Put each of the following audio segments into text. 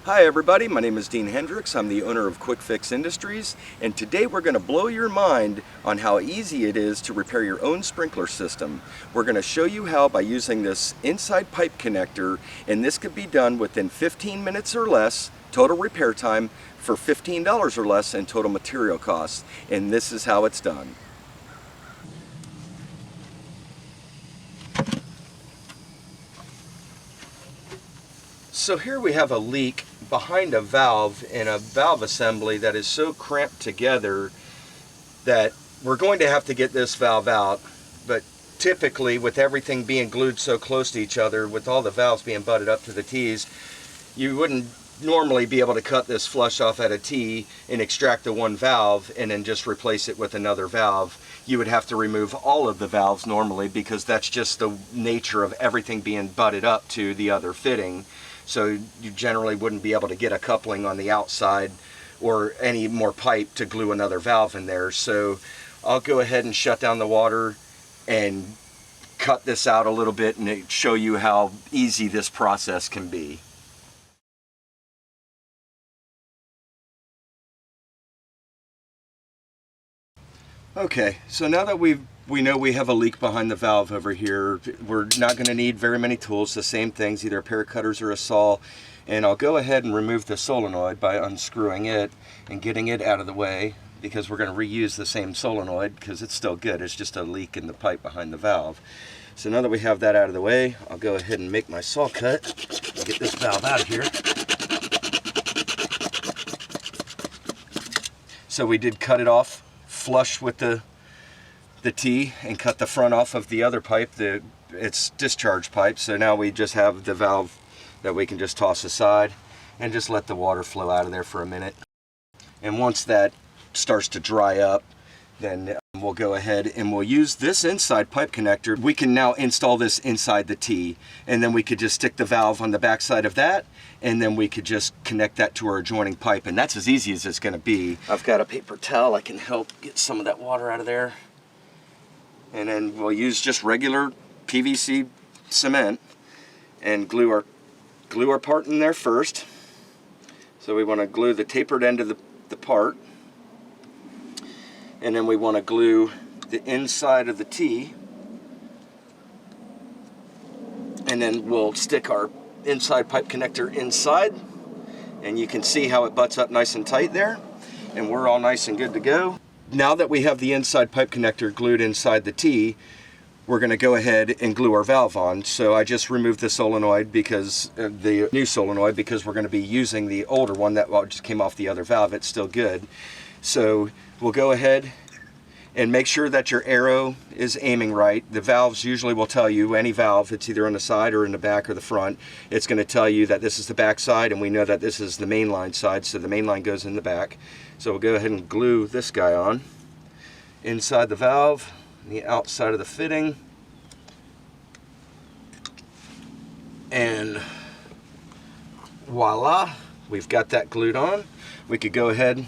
Hi everybody, my name is Dean Hendricks. I'm the owner of Quick Fix Industries, and today we're going to blow your mind on how easy it is to repair your own sprinkler system. We're going to show you how by using this inside pipe connector, and this could be done within 15 minutes or less, total repair time, for $15 or less in total material costs. And this is how it's done. So here we have a leak behind a valve in a valve assembly that is so cramped together that we're going to have to get this valve out. But typically, with everything being glued so close to each other, with all the valves being butted up to the T's, you wouldn't normally be able to cut this flush off at a T and extract the one valve and then just replace it with another valve. You would have to remove all of the valves normally, because that's just the nature of everything being butted up to the other fitting. So you generally wouldn't be able to get a coupling on the outside or any more pipe to glue another valve in there. So I'll go ahead and shut down the water and cut this out a little bit and show you how easy this process can be. Okay, so now that we know we have a leak behind the valve over here, we're not going to need very many tools, the same things, either a pair of cutters or a saw. And I'll go ahead and remove the solenoid by unscrewing it and getting it out of the way, because we're going to reuse the same solenoid because it's still good. It's just a leak in the pipe behind the valve. So now that we have that out of the way, I'll go ahead and make my saw cut and get this valve out of here. So we did cut it off flush with the T and cut the front off of the other pipe, it's discharge pipe. So now we just have the valve that we can just toss aside and just let the water flow out of there for a minute. And once that starts to dry up, then we'll go ahead and we'll use this inside pipe connector. We can now install this inside the T, and then we could just stick the valve on the back side of that, and then we could just connect that to our adjoining pipe, and that's as easy as it's going to be. I've got a paper towel. I can help get some of that water out of there. And then we'll use just regular PVC cement and glue our part in there first. So we want to glue the tapered end of the part. And then we want to glue the inside of the T. And then we'll stick our inside pipe connector inside. And you can see how it butts up nice and tight there. And we're all nice and good to go. Now that we have the inside pipe connector glued inside the T, we're going to go ahead and glue our valve on. So I just removed the solenoid, because the new solenoid, because we're going to be using the older one that just came off the other valve. It's still good. So we'll go ahead and make sure that your arrow is aiming right. The valves usually will tell you, any valve, it's either on the side or in the back or the front, it's going to tell you that this is the back side, and we know that this is the main line side, so the main line goes in the back. So we'll go ahead and glue this guy on inside the valve, the outside of the fitting, and voila, we've got that glued on. We could go ahead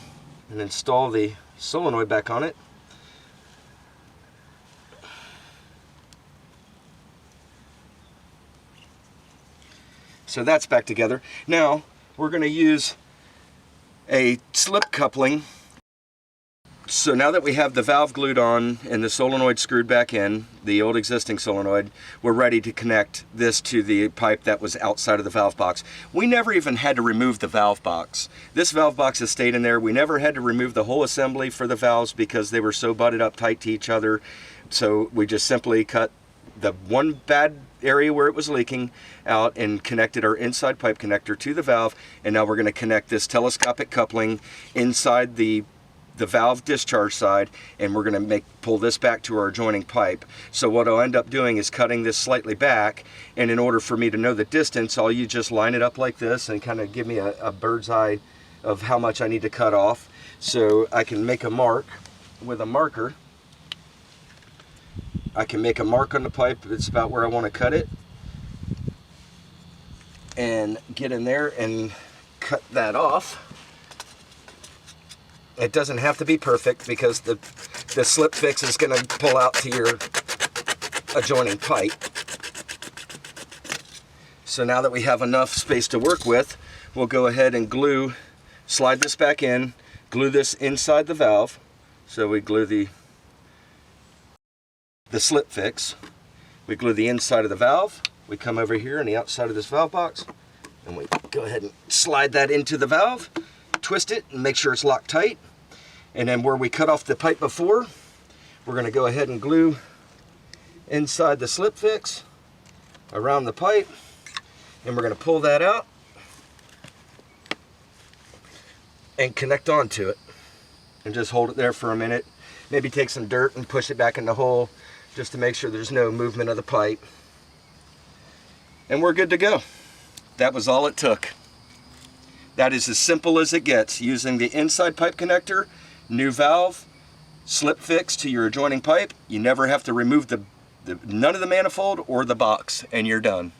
and install the solenoid back on it. So that's back together. Now we're going to use a slip coupling. So now that we have the valve glued on and the solenoid screwed back in, the old existing solenoid, we're ready to connect this to the pipe that was outside of the valve box. We never even had to remove the valve box. This valve box has stayed in there. We never had to remove the whole assembly for the valves because they were so butted up tight to each other. So we just simply cut the one bad area where it was leaking out and connected our inside pipe connector to the valve. And now we're going to connect this telescopic coupling inside the valve discharge side, and we're going to pull this back to our adjoining pipe. So what I'll end up doing is cutting this slightly back, and in order for me to know the distance, you just line it up like this and kind of give me a bird's eye of how much I need to cut off. So I can make a mark with a marker. I can make a mark on the pipe. It's about where I want to cut it, and get in there and cut that off. It doesn't have to be perfect, because the slip fix is going to pull out to your adjoining pipe. So now that we have enough space to work with, we'll go ahead and slide this back in, glue this inside the valve. So we glue the slip fix. We glue the inside of the valve. We come over here on the outside of this valve box, and we go ahead and slide that into the valve, twist it, and make sure it's locked tight. And then where we cut off the pipe before, we're going to go ahead and glue inside the slip fix around the pipe, and we're going to pull that out and connect onto it, and just hold it there for a minute. Maybe take some dirt and push it back in the hole just to make sure there's no movement of the pipe. And we're good to go. That was all it took. That is as simple as it gets, using the inside pipe connector, new valve, slip fix to your adjoining pipe. You never have to remove none of the manifold or the box, and you're done.